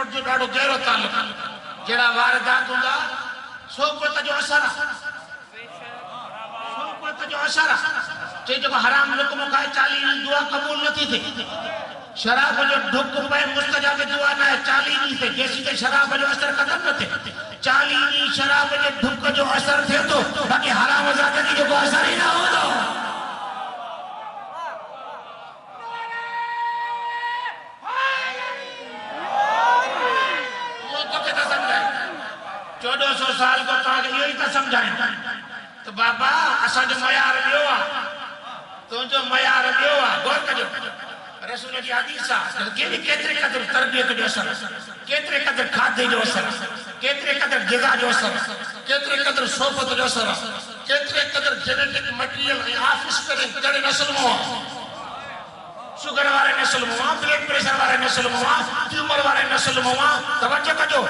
coat जो डाडो गहरो ताल्लुक जेड़ा वारदात हुंदा सोबत जो असर जो असर चे जो हराम लुकम खाए 40 दुआ कबूल नथी थे शराब जो ढुक पे मुस्तजाब दुआ ना 40 दी थे जैसी के शराब जो असर खत्म न थे 40 दी शराब जो ढुक जो असर थे तो बाकी हराम ज़ात की जो असर ही ना हो तो वो तो क्या समझाए 1400 साल को तो यही तो समझाए तो बाबा असा जो मयार लियो तो जो मयार लियो गौर कजो रसूल जी हदीस केरी केतरे कदर तरबियत जो असर केतरे कदर खादे जो असर केतरे कदर ग़िज़ा जो असर केतरे कदर सोबत जो असर केतरे कदर जेनेटिक मटेरियल ऑफिस करे जड़े नस्ल मो शुगर वाले नस्ल मो ब्लड प्रेशर वाले नस्ल मो ट्यूमर वाले नस्ल मो तवज्जो कजो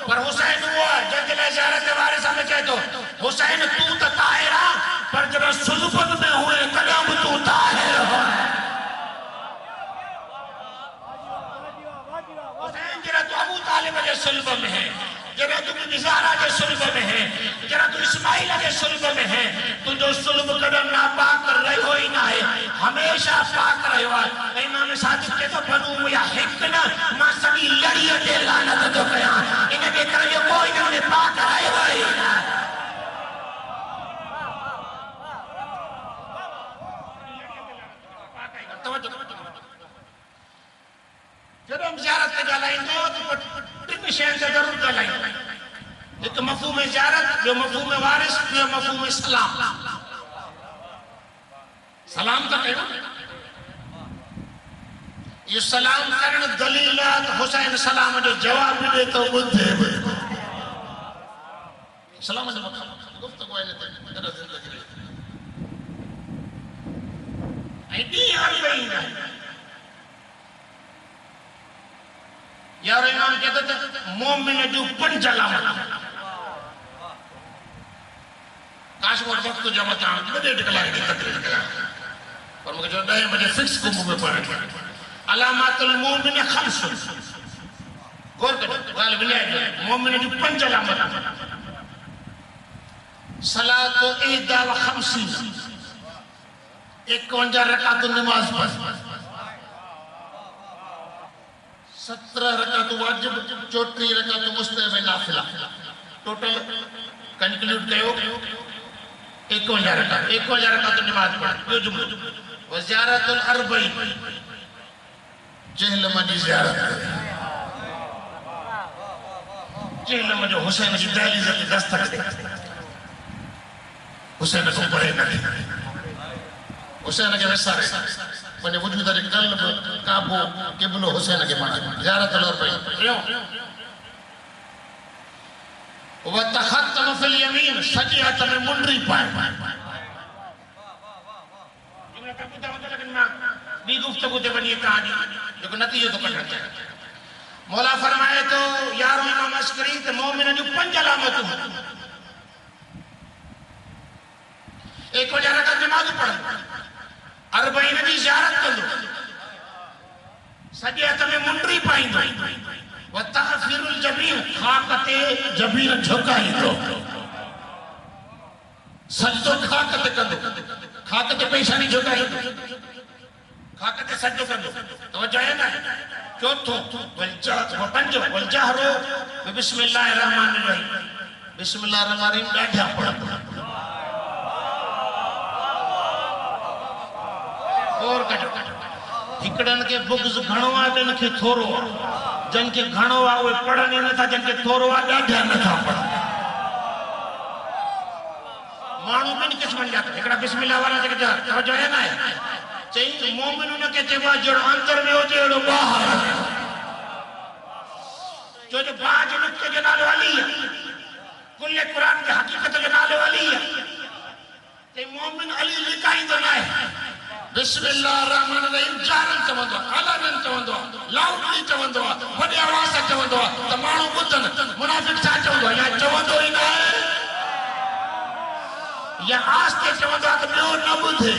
पर हुसैन हुआ जंगल ज़ियारत के बारे में कहे तो हुसैन तू तो ताहिरा पर जब सुल्फत में हुए कदम तू ताहिर हो हुसैन जरा तो अबू तालिब के सुल्फ में है जरा तू निज़ारा के सुल्फ में है जरा तू इस्माइल के सुल्फ में है तू जो सुल्फ कदम नापाक रही हो ही ना है हमेशा पाक रही हो इमाम सादिक के तो बनू या हिक ना मां सभी लड़िए दे लानत तो कया इनके करे कोई ना ने पाक रही हो ही ना जब हम ज़ियारत के ॻाल्हाईंदो तो टिन शयुनि ते ज़रूर ॻाल्हाईंदो हिकु मफ़हूम ज़ियारत ॿियो मफ़हूम वारिस ॿियो मफ़हूम सलाम सलाम तो कयो ये सलाम करण दलील है हुसैन सलाम जो जवाब दे तो ॿुधे सलाम जो गुफ्तगू है तेरा जिंदगी आई दी हर वही ना यार इमाम कहते थे मोमिन जो पंज अलामत काश वो वक्त जमा था बड़े कलाक की तकरीर करा पर मुझे जो 10 बजे फिक्स को मुंह में पड़ अलामातुल मोमिन खम्स गौर करो गाल बिना मोमिन जो पंज अलामत सलात ईदा व खम्सी 51 रकात नमाज पढ़ 17 रकात वाजिब 34 रकात मुस्तहब नाफिला टोटल कंक्लूड कयो 51 रकात नमाज पढ़ यो जुमलो व ज़ियारतुल अरबईन जहलम जी ज़ियारत जहलम जो हुसैन जी दहलीज़ ते दस्तक दे हुसैन को पढ़े न हुसैन के वसारे मने वजूद रे कल्ब काबो किबलो हुसैन के माने ज़ियारत अल अरबईन व तखत्तम फिल यमीन सजियत में मुंडरी पाए जुमला का बुदा मतलब लेकिन मैं बी गुफ्तगू दे बनी कहानी जो नतीजो तो कटना चाहिए मौला फरमाए तो यारो इमाम अस्करी ते मोमिन जो पंज अलामतों एक वजह का नमाज पढ़ अरबईन की ज़ियारत कंदो सजियत में मुंडरी पाइंदो व तहफिरुल जबीन खाकते जबीन झुकाइंदो सजदो खाकते कंदो खाकते पेशानी झुकाइंदो खाकते सजदो कंदो तवज्जो है ना चौथो पंजो वल जहरो बिस्मिल्लाहिर रहमानिर रहीम बिस्मिल्लाहिर रहमानिर रहीम ॾाढा पढ़ और कटो हिकड़न के बुग्ज घणो आ जन के थोरो जन के घणो आ वो पढ़ने न था जन के थोरो आ ॾाढा न था पढ़ मानू बिन किस्मन जा एकड़ा बिस्मिल्लाह वाला जके तवज्जो है ना चई मोमिन न के जेवा जड़ अंदर में हो जेड़ो बाहर जो बाज नुक्ते जो नालो वाली है कुल्ले कुरान के हकीकत जो नालो वाली है ते मोमिन अली लिकाइंदो ना है बिस्मिल्लाहिर्रहमानिर्रहीम जारन चवंदो अलानन चवंदो लाउडली चवंदो वडे आवाज सां चवंदो त माण्हू ॿुधन मुनाफिक छा चवंदो या चवंदो ई न या आस्ते चवंदो त ॿियो न ॿुधे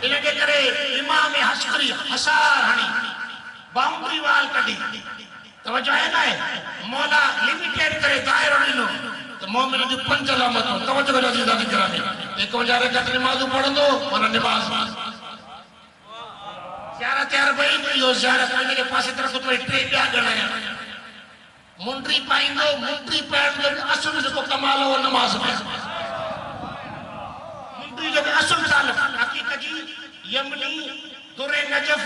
इनके करे इमाम हस्करी हसार हणी बाउंड्री वाल कढी तवज्जो है ना मौला लिमिटेड करे दायरो ॾिनो तो मोमिन जी 5 अलामतूं तवज्जो करो अज़ीज़ गिरामी 51 रकात नमाज़ पढ़ंदो माना नमाज़ ज़ियारत यार भई इहो ज़ियारत वञे के पासे तरफ़ तो टे ॿिया ॻणाया मुंडी पाईंदो मुंडी पाइण जो असुल जेको कमाल हो नमाज़ में मुंडी जो असुल तालुक हक़ीक़त जी यमनी दुरे नजफ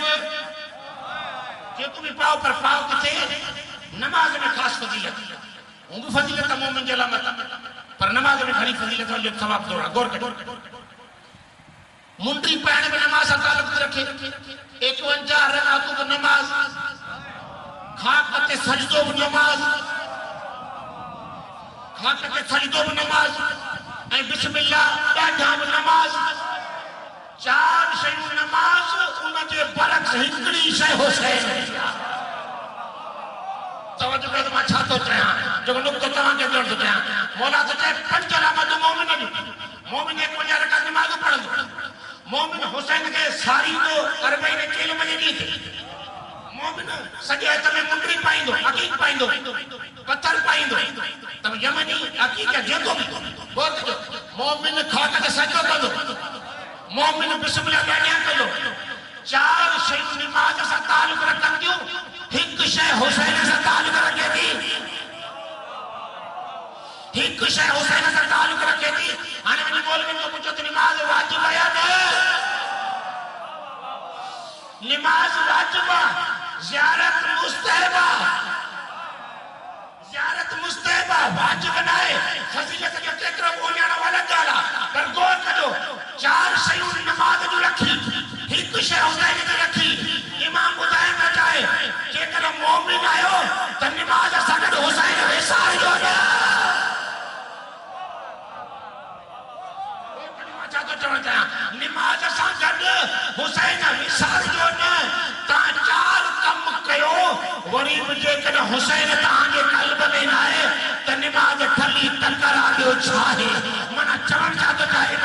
जेको भी पाओ पर पाओ किथे नमाज में खास फजीलत वो भी फजीलत मोमिन जे लाइ पर नमाज में घणी फजीलत जो सवाब दौरा गौर करो मुंडी पाइण में नमाज सां तालुक रखे 51 रकातूं की नमाज खाक ते सजदो भी नमाज खाक ते सजदो भी नमाज ऐं बिस्मिल्लाह ॾाढा भी नमाज 4 शयूं नमाज उन जे बरक्स हिकड़ी शइ हुसैन तवज्जो कयो मां छा थो चयां जो नुक्तो तव्हां खे ॾियण थो चाहियां मौला त चए 5 अलामतूं मोमिन जूं मोमिन 51 रकात नमाज़ पढ़ंदो मोमिन हुसैन के सारी तो 40 किलो में दी थी मोमिन सॼे हथ में मुंडी पाईंदो अकीक पाईंदो पत्थर पाईंदो तब यमनी अकीक जेको भी गौर कजो मोमिन खाक ते सजदो कंदो मोमिन बिस्मिल्लाह ॾाढियां कंदो 4 शयूं नमाज सां तालुक रखनि थियूं हिक शइ हुसैन सां तालुक रखे थी हिक शइ हुसैन सां तालुक रखे थी हाणे वञी मौलवी जो पुछो त नमाज वाजिब आहे या न नमाज वाजिब आहे ज़ियारत मुस्तहब आहे ज़ियारत मुस्तहब आहे वाजिब न आहे फज़ीलत जो केतिरो ॻोल्हण वाला ॻाल्हि आहे पर गौर कजो 4 शयूं नमाज जूं रखी हिक शइ हुसैन ते रखी इमाम ॿुधाइण थो चाहे जेकर मोमिन आहियो त नमाज सां गॾु हुसैन विसारिजो न छा थो चवणु चाहियां नमाज सां गॾु हुसैन विसारिजो न तव्हां 4 कम कयो वरी बि जेकॾहिं हुसैन तव्हांजे क़ल्ब में न आहे त नमाज ठली टकरा ॾियो छा आहे माना चवणु छा थो चाहे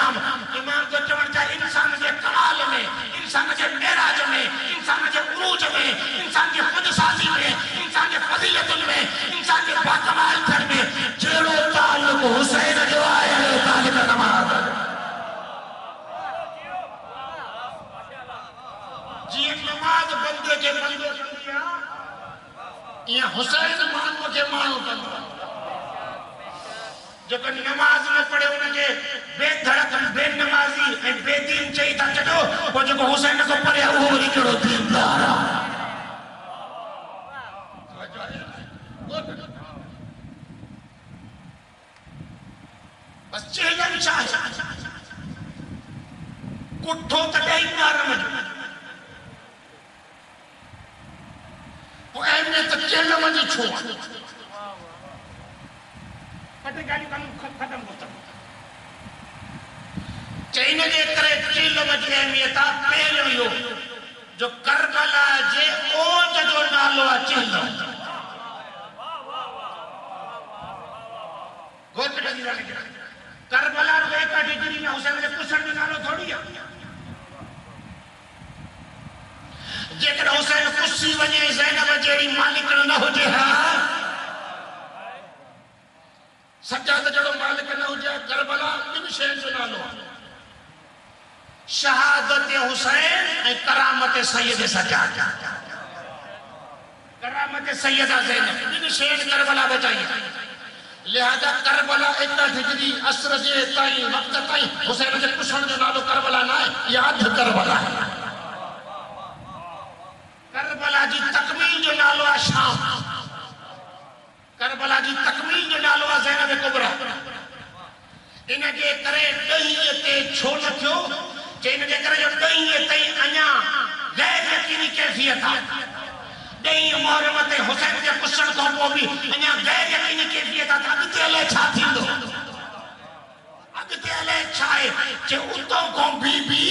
इमाम जो चवणु चाहे इंसान जे कमाल में इंसान जे मेराज में इंसान जे उरूज में इंसान जे ख़ुदसाज़ी में इंसान जे फज़ीलतुनि में इंसान जे बाकमाल थियण में जहिड़ो तालुक हुसैन जो आहे तालिक नमाज जी नमाज बंदे के बंदो कंदी आहे ये हुसैन माण्हूअ खे माण्हू कंदो जेको नमाज न पढ़े उनखे बेधड़क बेनमाज़ी ऐं बेदीन चई था छॾो पोइ जेको हुसैन को पढ़े उहो वरी कहिड़ो दीनदार आहे बस चेलन छा आहे कुठो त ॾेई ॿारनि जो पोइ अहमियत चेलम जी छो आहे खत्म होता चईन जे करे चेलम जी अहमियत आहे पहिरियों इहो जो करबला जे ओज जो नालो आहे चेलम गौर कजो करबला बेका डिग्री में हुसैन जे पुछण जो नालो थोड़ी आहे जेकर हुसैन पुछी वञे ज़ैनब जहिड़ी मालिक न हुजे हा सजाद जहिड़ो मालिक न हुजे करबला ॿिनि शयुनि जो नालो आहे शहादत हुसैन ऐं करामत सैयद सजाद करामत सैयदा ज़ैनब ॿिनि शयुनि करबला बचाई लिहाजा करबला 61 हिजरी असर जे ताईं वक़्त ताईं हुसैन जे पुछण जो नालो करबला न आहे इहा अधु करबला आहे करबला जी तकमील जो नालो आहे शाम करबला जी तकमील जो नालो आहे ज़ैनब कुबरा इन जे करे ॾहीअ ते छो न थियो चई इन जे करे जो ॾहीअ ताईं अञा गैर यकीनी कैफ़ियत आहे ॾहीं मुहर्रम ते हुसैन जे पुछण खां पोइ बि अञा गैर यकीनी कैफ़ियत आहे त अॻिते अलाए छा थींदो अॻिते अलाए छा आहे जे उतो खां बीबी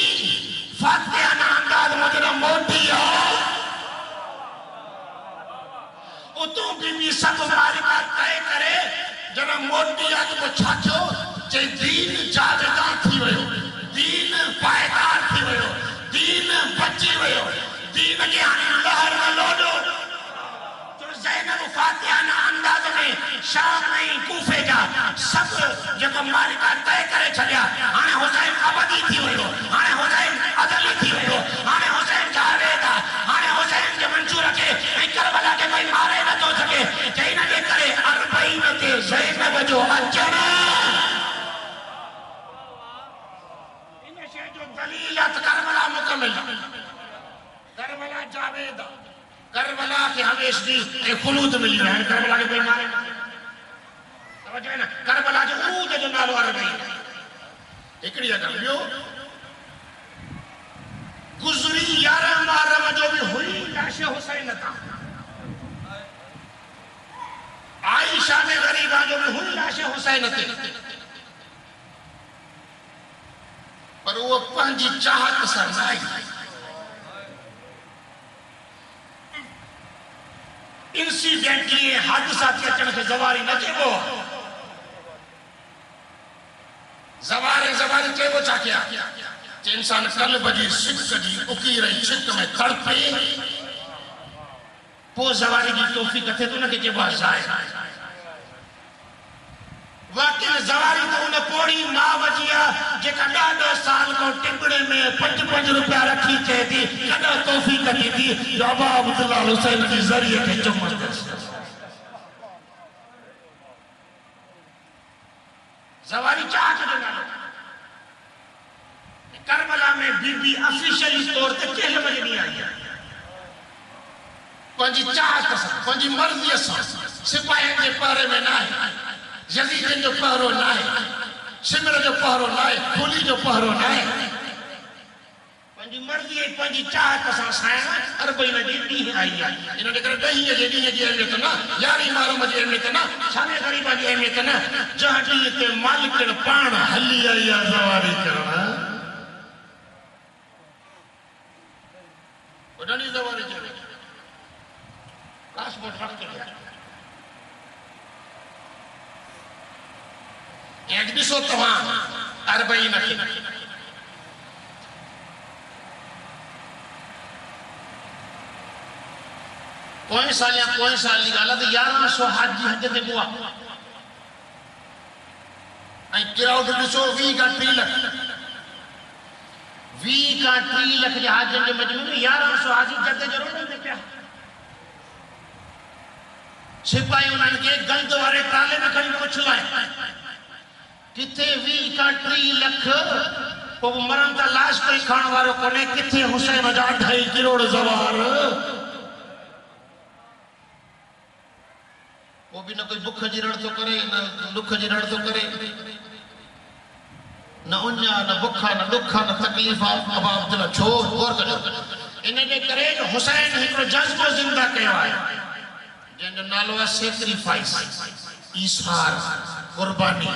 फातिहाना अंदाज़ मुंहिंजो मोटी आहे उतो बीबी सब मालिका तय करे जॾहिं मोटी आहे त छा थियो जे दीन जावेदार थी वियो दीन पायदार थी वियो दीन बची वियो दीन के हाणे लहर न लोॾो तो ज़ैनब शाम नहीं कूफे जा सब जो मालिका तय करे छड़िया हाने हुसैन अबदी थी वियो हाने हुसैन अदली थी वियो हाने हुसैन जावेद हाने हुसैन के मंजूर के ऐं करबला के कोई मारे न तो सके चई न जे करे 40 ते ज़ैनब जो अचण इन शे जो दलीलत करबला मुकम्मल करबला जावेद करबला के हमेश दी खुलूद मिली है करबला के कोई मारे समझ में ना करबला जो उरूज जो नालो अरबई एकड़ी जगह बियो गुजरी 11 मुहर्रम जो भी हुई लाश हुसैन ता आयशा ने गरीबा जो भी हुई लाश हुसैन ते पर वो पंजी चाहत सर नाई इंसिडेंटली हादसा के अचण के जवारी न चेबो जवारी चेबो छा किया जे इंसान कल्ब जी सिक जी उकी रही छिक में तड़पे पो जवारी की तौफीक थे तो न के चेबो जाए वाकई में जवारी तो उन पोड़ी मां वजिया जेका 10 साल को टिबड़े में 5 रुपया रखी थे थी कदा तौफीक थी बाबा अब्दुल्ला हुसैन के जरिए के चमक जवारी चाह के नालो करबला में बीबी ऑफिशियली तौर पे केल में नहीं आई पंजी चाहत पंजी मर्जी से सिपाही के पारे में ना है यजीद जो पहरो ना है सिमर जो पहरो ना है फूली जो पहरो ना है पंजी मर्जी है पंजी चाहत से साया अरबई में दी आई इन्होंने कर दही ये दी जी में तो ना यारी मारो मजे में तो ना साने गरीबा जी में तो ना जहां दी के मालिक ने पान हली आई जवारी करना उडनी जवारी चले पासपोर्ट रख के एक भी सो तमाम अरबई नकी कोई साल की गाल तो 1100 हाजी हज ते बुआ आई क्राउड ॾिसो 20 का 3 लाख 20 का 3 लाख जे हाजन जे मजमू में 1100 हाजी जते जरूर नहीं पिया सिपाही उन्हनि के गंद वारे ताले में खणी पुछलाए किथे 20 का 3 लाख पो मरण ता लाश कोई खाण वारो कोने किथे हुसैन जा 2.5 करोड़ जवार वो भी न कोई भुख जी रण तो करे न दुख जी रण तो करे न उन्या न भुखा न दुखा न तकलीफा अब अब्दुल्ला छो गौर करो इन जे करे हुसैन हिकड़ो जज्बो जिंदा कयो है जंहिंजो नालो आहे सेक्रीफाइस ईसार कुर्बानी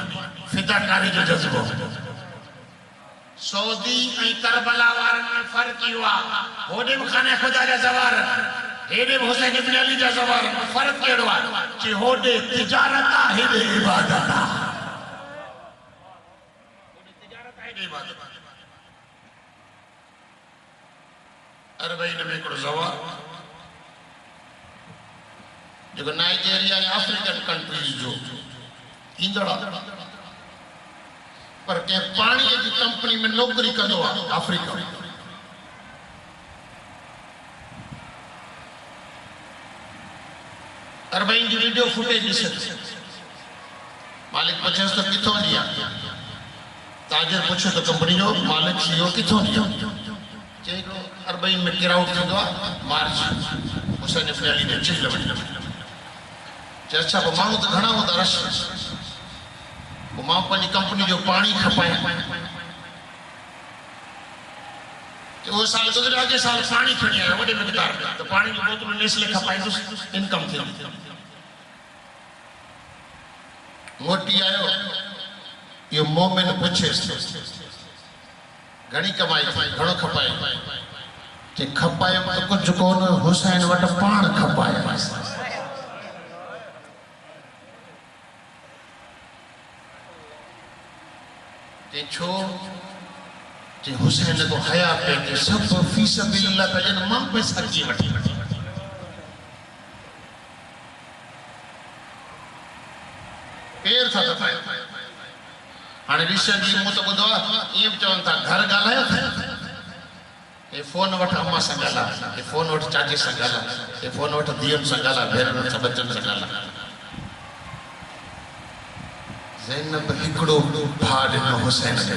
फिदाकारी जो जज्बो सऊदी ऐं करबला वारनि में फर्क इहो आहे होॾे बि खाने खुदा जा ज़वार हेॾे बि हुसैन इब्न अली जा ज़वार फर्क कहिड़ो आहे कि होॾे तिजारत आहे हेॾे इबादत आहे होॾे तिजारत आहे हेॾे इबादत आहे अरबईन में हिकिड़ो ज़वार जो नाइजीरिया या अफ्रीकन कंट्रीज जो ईंदड़ पर के पानी की कंपनी में नौकरी कंदो आहे अफ्रीका अरबईन जी वीडियो फुटेज ॾिसे मालिक पुछेस तो किथों लिया ताजिर पूछे तो कंपनी जो मालिक सीओ किथों लिया चई अरबईन में क्राउड थींदो आहे मार्च हुसैन इब्न अली ने चिल्ल वठी अच्छा वो माण्हू तो घणा हूंदा रश वो मां पंहिंजी कंपनी जो पानी खपाए वो साल गुजरे अॻे साल पानी खणी आयो वॾे मिक़दार में तो पानी जी बोतल नेस्ले खपाईंदुसि इनकम थी मोटी आयो ये मोमिन पुछेसि घणी कमाई घणो खपाए जे खपायो तो कुछ कोन हुसैन वटि पाण खपाए ते छो जे हुसैन को हया पे के सब फी सबिलिल्लाह पे जन मां पैसा की वठी हाणे ऋषि जी मूं तो ॿुधो आहे ईअं चवनि था घर ॻाल्हायो था हे फोन वठ अम्मा सां ॻाल्हा हे फोन वठ चाची सां ॻाल्हा हे फोन वठ धीअनि सां ॻाल्हा भेनरुनि सां बचनि सां ॻाल्हा ज़ैनब हिकिड़ो भाउ ॾिनो हुसैन खे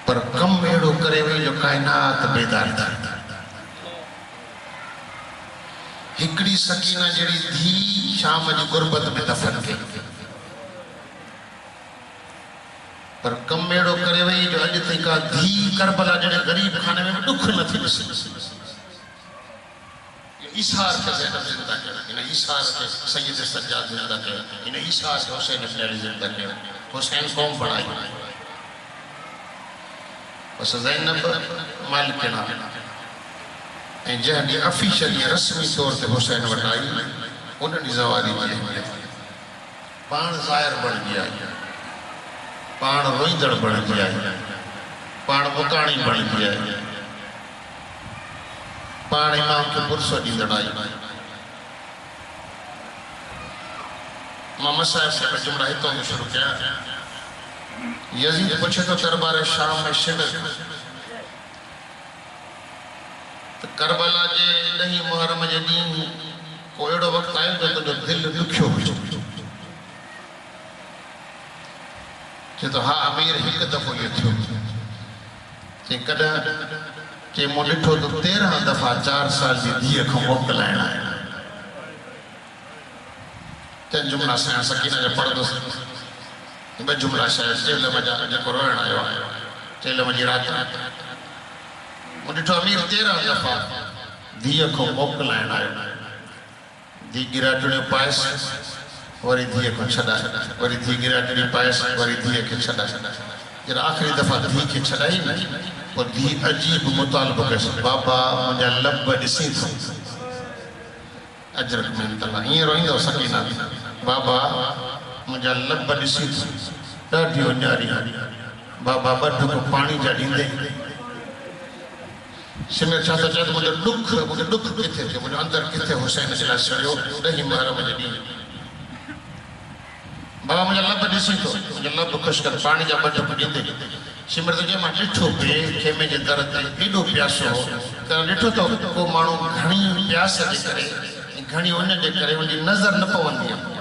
पर कम अहिड़ो करे वई जो काइनात बेदार थी हिकिड़ी सकीना जहिड़ी धी शाम जी गुरबत में दफ़न कई पर कम अहिड़ो करे वई जो अॼु ताईं का धी करबला जहिड़े ग़रीब खाने में ॾुख नथी ॾिसे ईसार के ज़ैनब ज़िंदा कयो इन ईसार के सैयद सज्जाद ज़िंदा कयो इन ईसार के हुसैन इब्न अली ज़िंदा कयो हुसैन कौम बणाई बस ज़ैनब मालिकिना ऐं जंहिं ॾींहुं ऑफिशियली रस्मी तौर ते हुसैन वटि आई उन ॾींहुं ज़वारी जी अहमियत पाण ज़ाहिर बणिजी आई पाण रोईंदड़ बणिजी आई पाण मुकाणी बणिजी आई पाण इमाम खे पुरसो ॾींदड़ आई मां मसाइब साहिब जुमला हितां खां शुरू कयां यज़ीद पुछे तो दरबार शाम में शिविर तो करबला जे 10 मुहर्रम जे ॾींहुं को अहिड़ो वक़्तु आयो जो तुंहिंजो दिलि ॾुखियो हुजे चए तो हा अमीर हिकु दफ़ो इहो थियो चई कॾहिं चई मूं ॾिठो तो 13 दफ़ा 4 साल जी धीअ खां मोकिलाइण आया चइनि जुमला सां सकीना जा पढ़ंदुसि ॿ जुमला शायदि चेलम जा जेको रोइण आयो आहे चेलम जी राति मूं ॾिठो अमीर 13 दफ़ा धीअ खां मोकिलाइण आयो धी गिराटड़ियूं पाएसि वरी धीअ खां छॾाए वरी धी गिराटड़ी पाएसि वरी धीअ खे छॾाए जॾहिं आख़िरी दफ़ा धीअ खे छॾाई न पोइ धीअ अजीब मुतालबो कयसि बाबा मुंहिंजा लब ॾिसी थो अजरक में तला ईअं रोईंदो सकीना बाबा मुंहिंजा लब ॾिसी थो ॾाढी उञारी बाबा ॿ ढुक पाणी जा ॾींदे सिमर छा थो चए मुंहिंजो ॾुख किथे थियो मुंहिंजो अंदरि किथे हुसैन जे लाइ सड़ियो 10 मुहर्रम जे ॾींहुं बाबा मुंहिंजा लब ॾिसी थो मुंहिंजा लब ख़ुशि कर पाणी जा 2 ढुक ॾींदे सिमर तो जे मां ॾिठो पिए खेमे जे दर ते एॾो प्यासो हो त ॾिठो तो को माण्हू घणी प्यास जे करे घणी उन जे करे उनजी नज़र न पवंदी आहे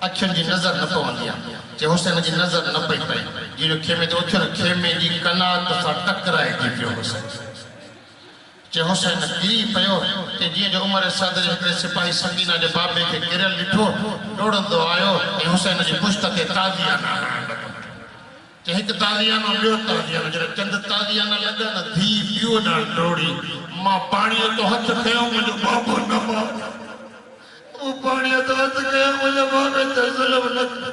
अखियुनि जी नज़र न पवंदी आहे जे हुसैन जी नज़र न पई पए जीअं खेमे ते उथियो खेमे जी कनात सां टकराए थी पियो हुसैन जे हुसैन किरी पियो ते जीअं जो उमर साद जे हिकिड़े सिपाही सकीना जे बाबे खे किरियल ॾिठो डोड़ंदो आयो ऐं हुसैन जी पुश्त ते ताज़ियाना चे हिकु ताज़ियानो ॿियो ताज़ियानो जॾहिं चंद ताज़ियाना लॻा न धी ॿियो ॾांहुं डोड़ी मां पाणीअ तो हथ खयो मुंहिंजो बाबो न मां पाणीअ तो हथ खयो मुंहिंजो बाबे ते ज़ुल्म न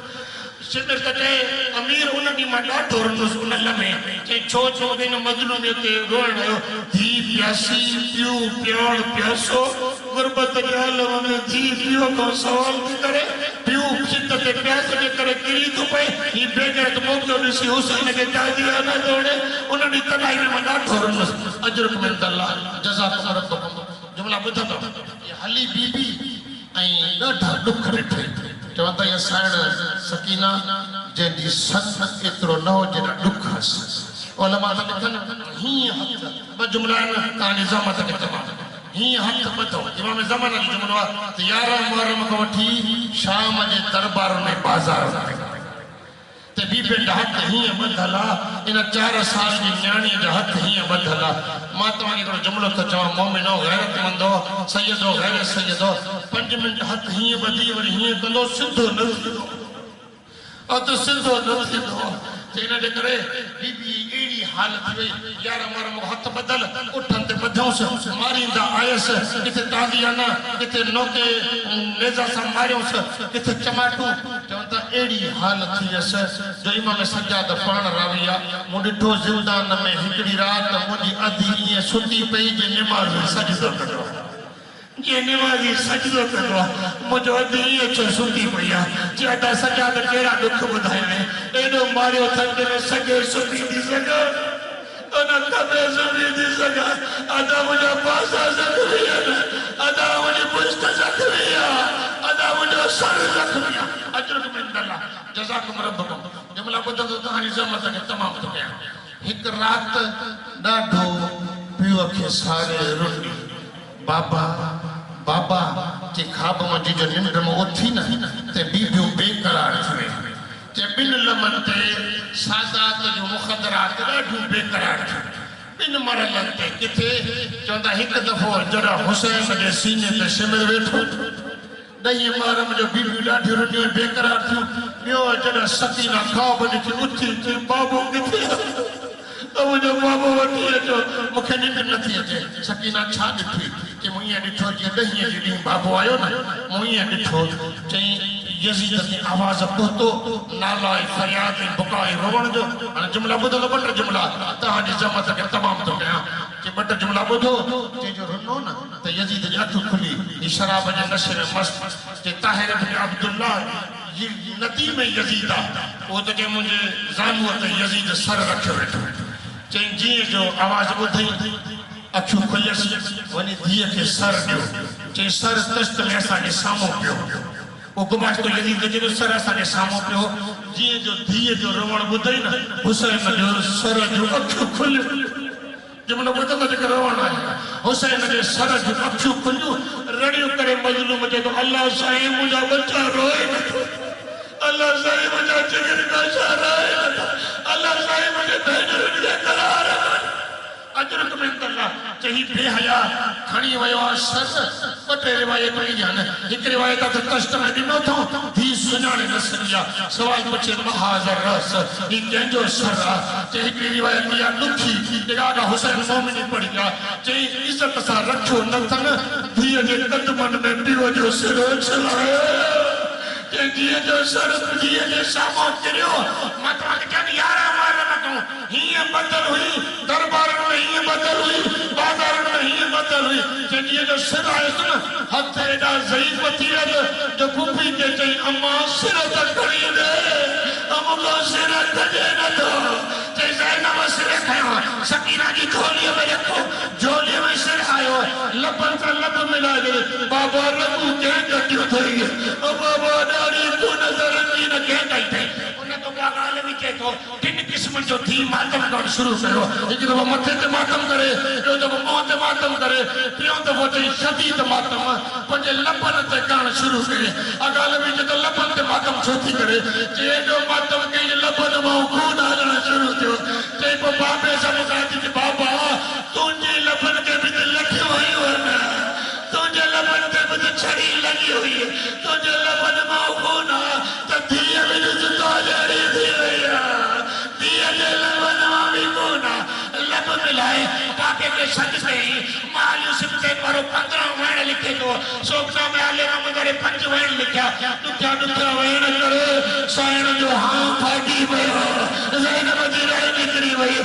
सिमर कटे अमीर उन ॾींहुं मां ॾाढो रोंदुसि उन लम्हे चई छो हिन मज़लूम ते रोइण आयो धी प्यासी पियो प्याण प्यासो गुरबत जे आलम में धी पियो खां सवाल थी करे पियो शिद्दत प्यास जे करे किरी थो पए ही बेगैरत मोकिलियो ॾिसी हुसैन खे ताज़िया न दौड़े उन ॾींहुं तॾहिं मां ॾाढो रोंदुसि अजरक में अल्लाह जज़ाकुम रब्बकुम जुमला ॿुधंदो हली बीबी ऐं ॾाढा ॾुख ॾिठे चवंदा इहा साइण सकीना जंहिंजी सत एतिरो न हो जेतिरा ॾुख हसि उलमा त लिखनि हीअं हथ 2 जुमला आहिनि तव्हांजे ज़हमत खे तमामु हीअं हथ ॿधो इमाम ज़मान जो जुमलो आहे त 11 मुहर्रम खां वठी शाम जे दरबार में बाज़ार ते बीबे जा हथ हीअं ॿधल आहे इन 4 साल जी न्याणीअ जा हथ हीअं ॿधल आहे मां तव्हांखे हिकिड़ो जुमलो थो चवां मोमिनो गैरतमंद हो सैयद हो गैर सैयद हो 5 मिंट हथ हीअं ॿधी वरी हीअं कंदो सिधो न थींदो अधु सिधो न थींदो इन जे करे बीबी अहिड़ी हालत थी वई 11 मुहर्रम हथ ॿधल उठनि ते ॿधऊंसि मारींदा आयसि किथे ताज़ियाना किथे नोके नेज़ा सां मारियोसि किथे चमाटूं चवनि था अहिड़ी हालत थी वियसि जो इमाम सज्जाद पाण रावी आहे मूं ॾिठो ज़िंदान में हिकिड़ी राति मुंहिंजी अधी ईअं सुती पई जे निमाज़ में सजदो कयो ये निमाज़ी सजदो कयो मुंहिंजो अधी ईअं छो सुती पई आहे चया सज्जाद कहिड़ा ॾुख ॿुधाइनि एॾो मारियो थधि में सॼे सुती थी सघां उन कबे सुती थी सघां अदा मुंहिंजा पासा ज़ख़्मी आहिनि अदा मुंहिंजी पुश्त ज़ख़्मी आहे अदा मुंहिंजो सर ज़ख़्मी आहे अजरक में जज़ाकुम रब्बुकुम जुमला ॿुधंदो त हाणे ज़मत खे तमामु थो कयां हिकु राति ॾाढो पियो खे सारे रुनी बाबा बाबा के ख़्वाब में जो निंड में उथी न ते बीबियूं बेकरार थी ते बिन लमन ते सादात जो मुखदरात ॾाढियूं बेकरार थी बिन मरलन ते किथे चवंदा हिकु दफ़ो जरा हुसैन जे सीने ते शिमिर वेठो ॾही मारम जो बीबियूं ॾाढियूं रुनियूं बेकरार थियूं ॿियो जॾहिं सकीना ख़्वाब ॾिठी उथी चई बाबो किथे तो मुझे बाबो वठी अचो मूंखे निंड नथी अचे सकीना छा ॾिठी कि मूं ईअं ॾिठो जीअं ॾहीअ जे ॾींहुं बाबो आयो न मूं ईअं ॾिठो चई यज़ीद खे आवाज़ पहुतो नाला ऐं फरियाद ऐं बुका ऐं रोवण जो हाणे जुमला ॿुधो त ॿ टे जुमला तव्हांजी ज़मत खे तमामु थो कयां कि ॿ टे जुमला ॿुधो चइजो रुनो न त यज़ीद जी अखि खुली ही शराब जे नशे में मस्त कि ताहिर इब्न अब्दुल्लाह ये नदी में यज़ीद आहे उहो त चई मुंहिंजे ज़ानूअ ते यज़ीद सर रखियो वेठो चई जीअं जो आवाज़ ॿुधई अखियूं खुलियसि वञी धीअ खे सर ॾियो चई सर तश्त में असांजे साम्हूं पियो वो गुमाश तो यदि जो सर असांजे साम्हूं पियो जीअं जो धीअ जो रोवण ॿुधई न हुसैन जो सर जो अखियूं खुलियूं जंहिंमहिल ॿुधंदो जेको रोवण आहे हुसैन जे सर जूं अखियूं खुलियूं रड़ियूं करे मज़लूम चए थो अल्लाह साईं मुंहिंजा बच्चा रोए नथो अल्लाह साईं मुंहिंजा जिगर का इशारा आहे अल्लाह साईं मुंहिंजे भेनरुनि खे करार अजरक में अल्लाह चई बेहया खणी वियो आहे सर ॿ टे रिवायत आहिनि हिकु रिवायत त तश्त में ॾिनो अथऊं धीउ सुञाणे न सघी आहे सवाल पुछे महाज़र रस ही कंहिंजो सर आहे चई हिकिड़ी रिवायत इहा ॾुखी जेका हुसैन मोमिनी पढ़ी आहे चई इज़त सां रखियो न अथनि धीअ जे कदमनि में पीउ जो सिर छलायो धीअ जो सर धीअ जे साम्हूं किरियो मां तव्हांखे चवां यारहं वार न कयूं हीअं बदल हुई दरबारनि में हीअं बदल हुई बाज़ारनि में हीअं बदल हुई धीअ जो सिर आयुसि न हथ एॾा ज़ईफ़ थी विया जो पुफी खे चई अम्मा सिर त खणी ॾे अमुको सिर खजे नथो चई ज़ैनब सिर खयो सकीना जी झोलीअ में रखो झोलीअ में सिर आयो लबनि सां लब मिलाए करे बाबा लबू कंहिं कटियो अथई बाबा ॾाढी तूं नज़र ईंदी न कंहिं कई अथई उन तो ॿिया ॻाल्हि बि चए थो टिनि क़िस्मनि जो थी मातम करणु शुरू कयो हिकु दफ़ो मथे ते मातम करे ॿियो दफ़ो मुंहं ते मातम करे टियों दफ़ो चई शदीद मातम पंहिंजे लबनि ते करणु शुरू करे ॻाल्हि बि चए थो लबनि ते मातम छो थी करे चई एॾो मातम कई लबनि मां खून हलणु शुरू थियो चई पोइ बाबे सां मूंखां थी बाबा तुंहिंजी लबनि खे बि लखियूं हुयूं आहिनि तुंहिंजे लबनि ते बि छड़ी लॻी हुई तुंहिंजे लबनि मां खून त धीअ बि ॾिस तो जहिड़ी थी वई आहे धीअ जे लबनि मां बि खून लब मिलाए पापे खे सॾ कई मां यूसुफ ते परो 15 वण लिखे थो सोचो में आले मगरे 5 वण लिखिया ॾुखिया ॾुखिया वण करे साइण जो हां फाटी वियो ज़ैनब जी राह निकिरी वई